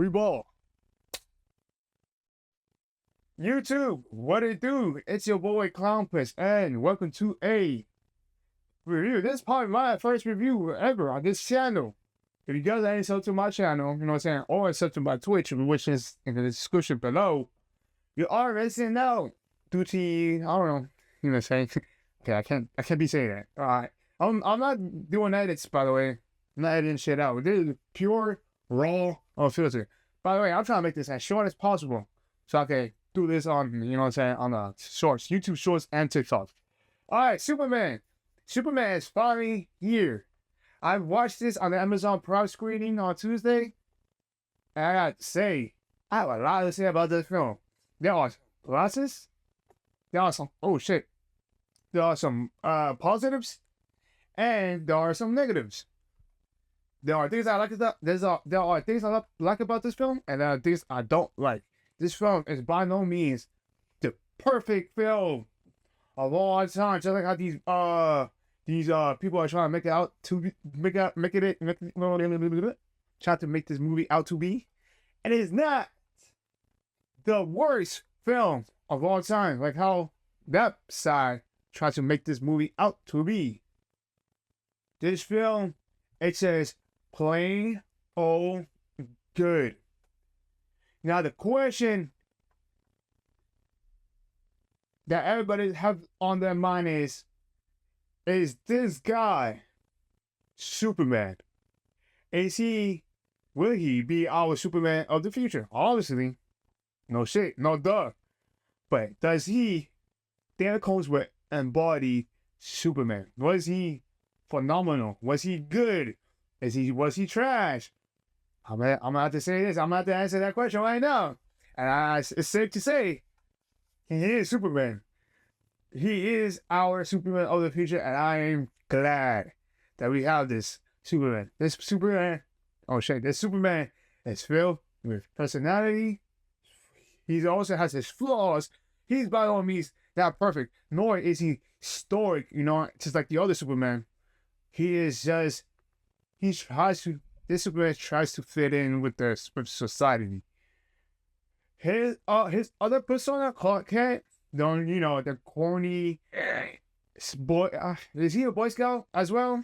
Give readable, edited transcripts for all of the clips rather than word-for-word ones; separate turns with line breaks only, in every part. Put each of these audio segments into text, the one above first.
Free ball. YouTube, what it do? It's your boy Clownpuss, and welcome to a review. This is probably my first review ever on this channel. If you guys ain't sub to my channel, you know what I'm saying, or sub to my Twitch, which is in the description below, you already missing out due to, I don't know, you know what I'm saying. Okay, I can't be saying that. All right, I'm not doing edits, by the way. I'm not editing shit out. This is pure raw unfiltered. By the way, I'm trying to make this as short as possible so I can do this on, you know what I'm saying, on the shorts, YouTube shorts and TikTok. All right, Superman. Superman is finally here. I watched this on the Amazon Prime screening on Tuesday, and I got to say, I have a lot to say about this film. There are pluses. There are some, oh shit. There are some positives, and there are some negatives. There are things I like about there are things I like about this film, and there are things I don't like. This film is by no means the perfect film of all time. Just like how these people are trying to make it out to trying to make this movie out to be. And it is not the worst film of all time, like how that side tried to make this movie out to be. This film, it says plain old good. Now the question that everybody have on their mind is this guy Superman? Will he be our Superman of the future? Obviously, no shit, no duh. But does he, Daniel Cosworth, embody Superman? Was he phenomenal? Was he good? Was he trash? I'm gonna have to say this. I'm gonna have to answer that question right now. And it's safe to say, he is Superman. He is our Superman of the future, and I am glad that we have this Superman. This Superman is filled with personality. He also has his flaws. He's by all means not perfect, nor is he stoic, you know, just like the other Superman. This Superman tries to fit in with society. His other persona, Clark Kent, the corny boy. Is he a Boy Scout as well?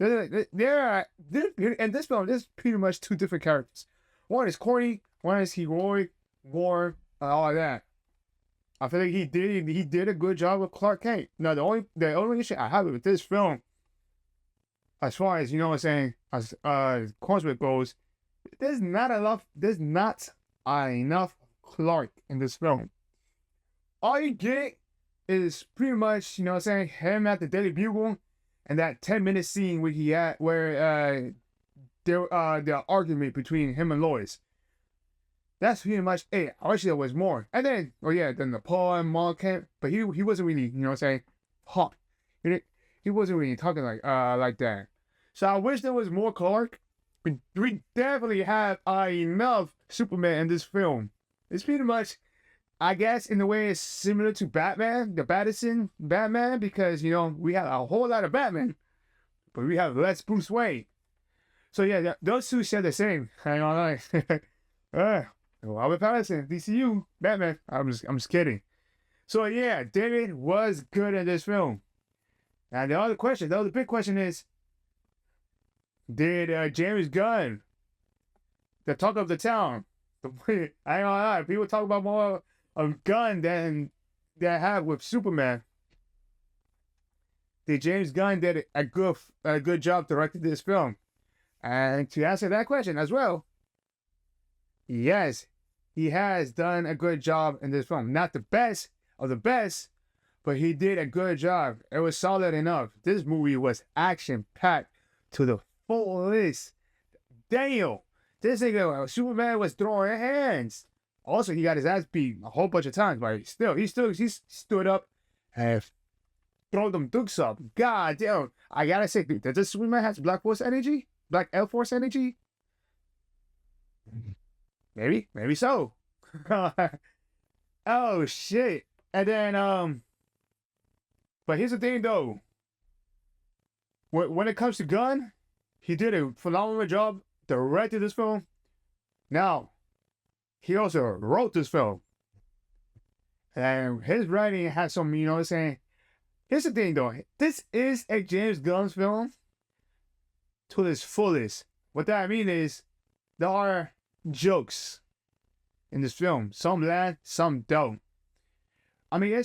In this film, there's pretty much two different characters. One is corny, one is heroic, warm, and all of that. I feel like he did a good job with Clark Kent. Now the only issue I have with this film, as far as, you know what I'm saying, as Cosworth goes, there's not enough Clark in this film. All you get is pretty much, you know what I'm saying, him at the Daily Bugle and that 10-minute scene where the argument between him and Lois. That's pretty much it. I wish there was more. And then, then the Paul and Mark Kent, but he wasn't really, you know what I'm saying, hot. He wasn't really talking like that. So I wish there was more Clark. We definitely have enough Superman in this film. It's pretty much, I guess, in a way, it's similar to Batman, the Pattinson Batman, because, you know, we have a whole lot of Batman, but we have less Bruce Wayne. So yeah, those two share the same. Hang on, Robert Pattinson, DCU, Batman. I'm just kidding. So yeah, David was good in this film. And the other big question is, did James Gunn, the talk of the town, I ain't gonna lie, people talk about more of Gunn than they have with Superman. Did James Gunn did a good job directing this film? And to answer that question as well, yes, he has done a good job in this film. Not the best of the best, but he did a good job. It was solid enough. This movie was action-packed to the fullest. Damn, this nigga Superman was throwing hands. Also, he got his ass beat a whole bunch of times, but he stood up and throw them dukes up. God damn, I gotta say, does this Superman has Black Force energy? Black Air Force energy? Maybe so. Oh shit. And then but here's the thing though. When it comes to Gunn, he did a phenomenal job directed this film. Now, he also wrote this film. And his writing has some, you know what I'm saying? Here's the thing though. This is a James Gunn film to its fullest. What that I mean is there are jokes in this film. Some land, some don't. I mean, I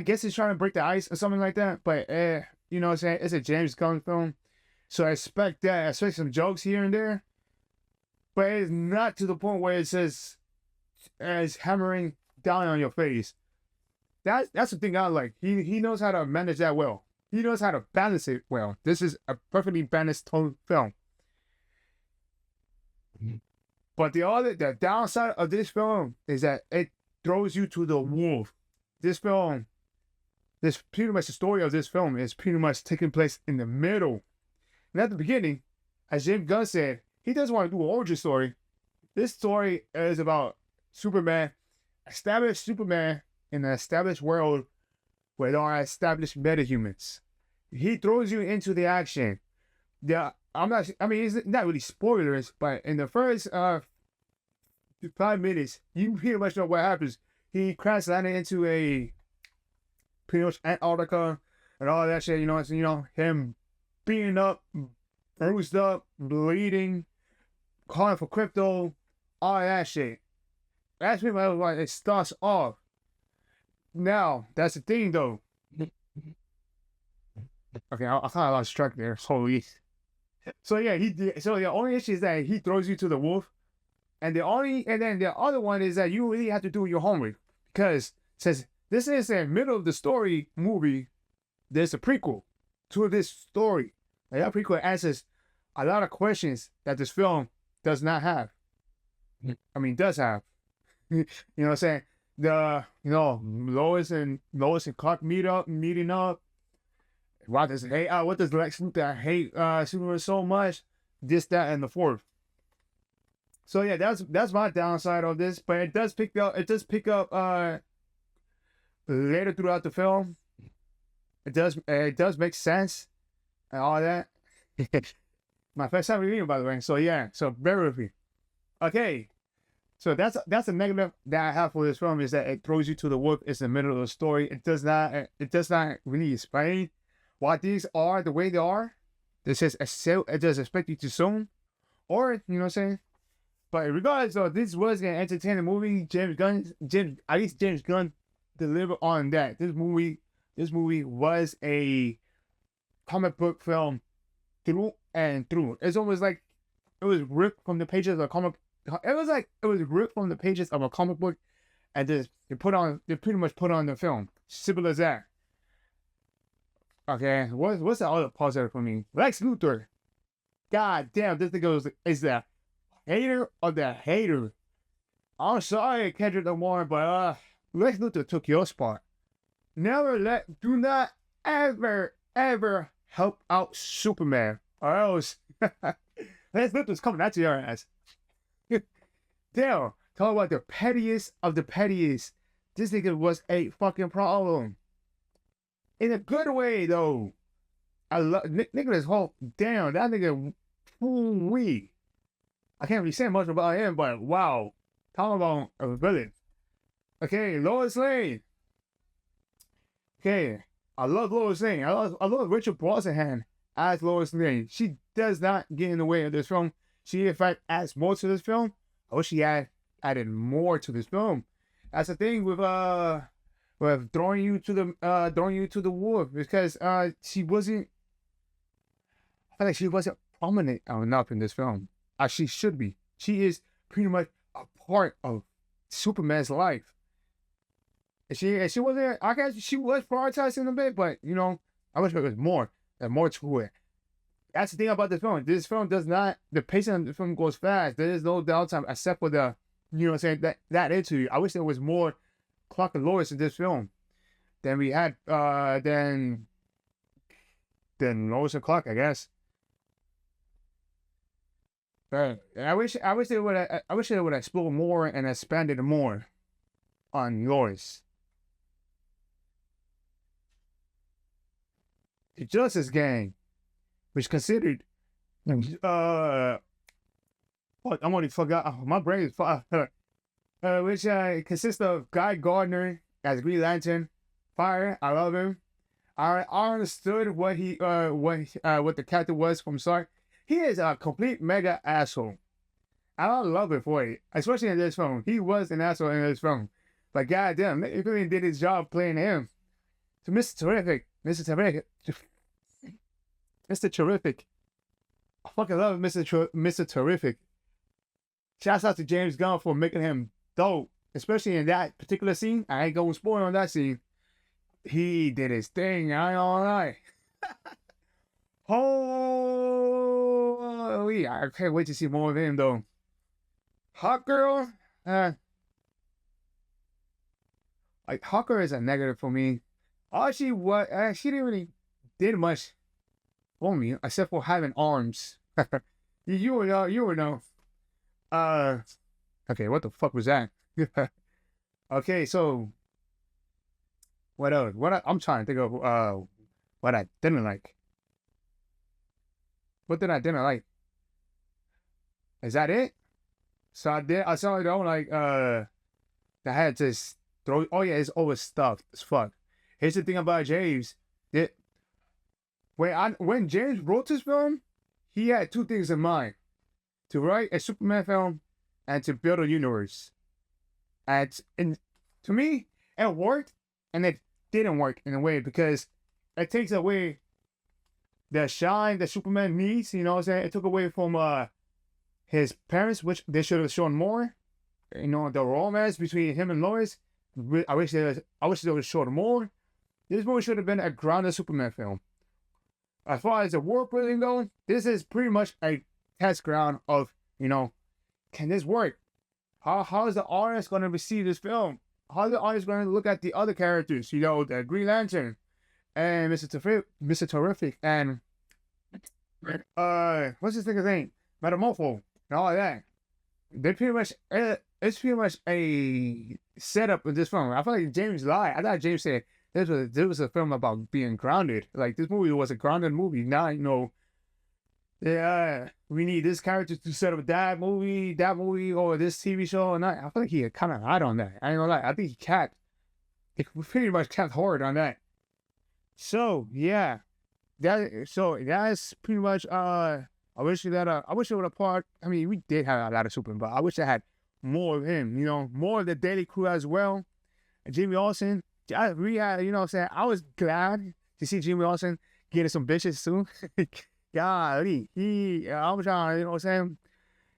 guess it's trying to break the ice or something like that. But, you know what I'm saying? It's a James Gunn film. So I expect that. I expect some jokes here and there. But it's not to the point where it says, it's hammering down on your face. That's the thing I like. He knows how to manage that well. He knows how to balance it well. This is a perfectly balanced tone film. But the downside of this film is that it throws you to the wolf. This pretty much the story of this film is pretty much taking place in the middle. And at the beginning, as James Gunn said, he doesn't want to do an origin story. This story is about Superman, established Superman in an established world where there are established metahumans. He throws you into the action. It's not really spoilers, but in the first 5 minutes, you pretty much know what happens. He crash landed into a pretty much Antarctica and all that shit, him beating up, bruised up, bleeding, calling for crypto, all that shit. That's pretty much what it starts off. Now, that's the thing though. Okay, I kind of lost track there. Holy. So yeah, so the only issue is that he throws you to the wolf. And then the other one is that you really have to do your homework. Because since this is a middle of the story movie, there's a prequel to this story. And that prequel answers a lot of questions that this film does not have. Does have. You know what I'm saying? Lois and Clark meeting up. What does Lex Luthor hate Superman so much? This, that, and the fourth. So yeah, that's my downside of this, but it does pick up later throughout the film. It does make sense and all that. My first time reviewing, by the way. So yeah, so bear with me. Okay. So that's a negative that I have for this film, is that it throws you to the wolf. It's in the middle of the story. It does not really explain why these are the way they are. It does expect you to assume, or you know what I'm saying. But regardless of this was an entertaining movie, James Gunn delivered on that. This movie was a comic book film through and through. It's almost like it was ripped from the pages of a comic. It was ripped from the pages of a comic book, and they pretty much put on the film. Simple as that. Okay, what's the other positive for me? Lex Luthor. God damn, this thing is the hater of the hater. I'm sorry, Kendrick Lamar, but Lex Luthor took your spot. Do not ever help out Superman, or else Lex Luthor's coming at your ass. Damn, talk about the pettiest of the pettiest. This nigga was a fucking problem. In a good way, though. I love Nicholas Hoult. Damn, that nigga, wee. I can't really say much about him, but wow. Talk about a villain. Okay, Lois Lane. Okay, I love Lois Lane. I love Richard Brosnahan as Lois Lane. She does not get in the way of this film. She, in fact, adds more to this film. I wish she added more to this film. That's the thing with throwing you to the wolf, because she wasn't. I feel like she wasn't prominent enough in this film. As she should be. She is pretty much a part of Superman's life. And she wasn't. I guess she was prioritizing a bit, but I wish there was more to it. That's the thing about this film. This film does not. The pacing of the film goes fast. There is no downtime except for the, that interview. I wish there was more Clark and Lois in this film than we had. Than Lois and Clark, I guess. But I wish they would explore more and expanded more on Lois. The Justice Gang, which considered fuck, I'm already forgot. Oh, my brain is which consists of Guy Gardner as Green Lantern. Fire, I love him. I understood what what the character was from start. He is a complete mega asshole. I love it for it, especially in this film. He was an asshole in this film, but goddamn, he really did his job playing him. So Mr. Terrific, Mr. Terrific, Mr. Terrific. I fucking love Mr. Terrific. Shouts out to James Gunn for making him dope, especially in that particular scene. I ain't going to spoil on that scene. He did his thing. I ain't gonna lie. Holy, I can't wait to see more of him though. Hawk Girl, like Hawk Girl is a negative for me. All she didn't really did much for me except for having arms. You would know. You would know. Okay, what the fuck was that? Okay, so what else? I'm trying to think of what I didn't like. What did I didn't like? Is that it? So I saw it on like that had to throw. Oh yeah, it's overstuffed as fuck. Here's the thing about James. When James wrote this film, he had two things in mind: to write a Superman film and to build a universe. And to me, it worked, and it didn't work in a way because it takes away the shine that Superman needs. You know what I'm saying? It took away from his parents, which they should have shown more. You know, the romance between him and Lois. I wish they would have shown more. This movie should have been a grounded Superman film. As far as the world building going, this is pretty much a test ground of, you know, can this work? How is the audience going to receive this film? How is the audience going to look at the other characters? You know, the Green Lantern and Mr. Terrific and what's this nigga's name? Metamorpho and all of that. They pretty much it's pretty much a setup in this film. I feel like James lied. I thought James said this was a film about being grounded. Like this movie was a grounded movie. Now you know, yeah, we need this character to set up that movie, or this TV show. And I feel like he kind of lied on that. I ain't gonna lie. I think he pretty much capped hard on that. So yeah, that's pretty much I wish it would have part. I mean, we did have a lot of Superman, but I wish I had more of him. You know, more of the Daily Crew as well. And Jimmy Olsen, you know what I'm saying? I was glad to see Jimmy Olsen getting some bitches soon. Golly, I'm trying, you know what I'm saying?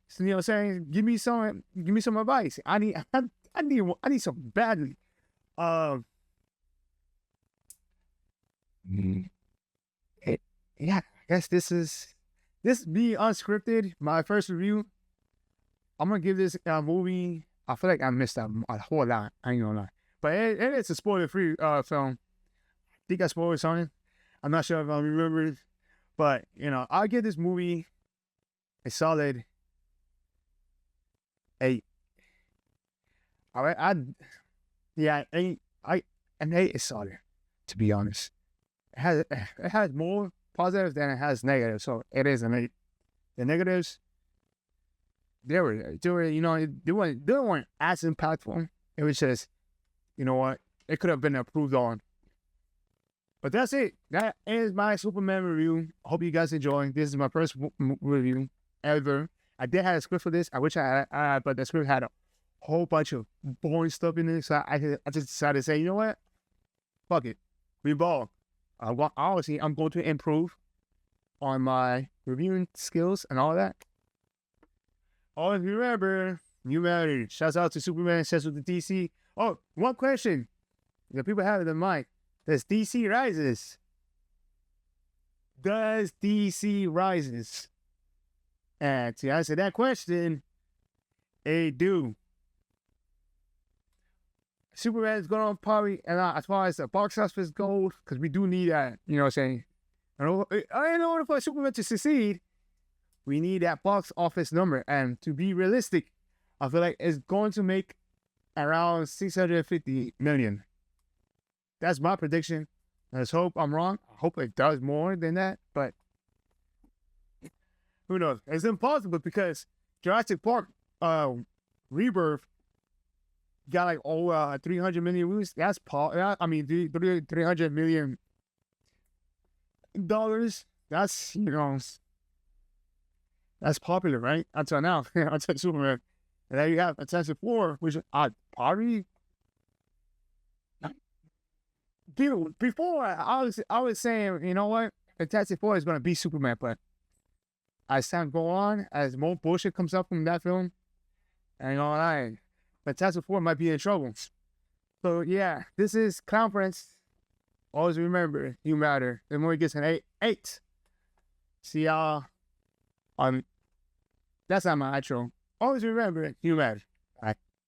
So, you know what I'm saying? Give me some advice. I need some badly. Yeah, I guess this being unscripted, my first review. I'm gonna give this movie. I feel like I missed out a whole lot. I ain't gonna lie, but it is a spoiler-free film. I think I spoiled something. I'm not sure if I remember, but you know, I'll give this movie a solid 8. All right, an 8 is solid, to be honest. It has more positives than it has negatives, so it is an 8. The negatives, they were you know, they weren't as impactful. It was just, you know what, it could have been improved on. But that's it. That is my Superman review. I hope you guys enjoy. This is my first review ever. I did have a script for this. I wish I had, but the script had a whole bunch of boring stuff in it. So I just decided to say, you know what? Fuck it. We ball. Obviously, I'm going to improve on my reviewing skills and all that. Always remember, you married. Shouts out to Superman, shouts out to DC. Oh, one question that people have in mind. Does DC rises? Does DC rises? And to answer that question, they do. Superman is going to probably, and as far as the box office goes, because we do need that, you know what I'm saying? In order for Superman to succeed, we need that box office number. And to be realistic, I feel like it's going to make around 650 million. That's my prediction. Let's hope I'm wrong. I hope it does more than that, but who knows? It's impossible because Jurassic Park, Rebirth got like over 300 million views. That's I mean, 300 million dollars. That's that's popular, right? Until now, until Superman. And then you have Fantastic Four, which I probably before I was saying, you know what, Fantastic Four is gonna be Superman, but as time go on, as more bullshit comes up from that film, and you know what, Fantastic Four might be in trouble. So yeah, this is Clown Prince. Always remember, you matter. The more he gets an 8. See y'all on. That's not my outro. Always remember, you matter.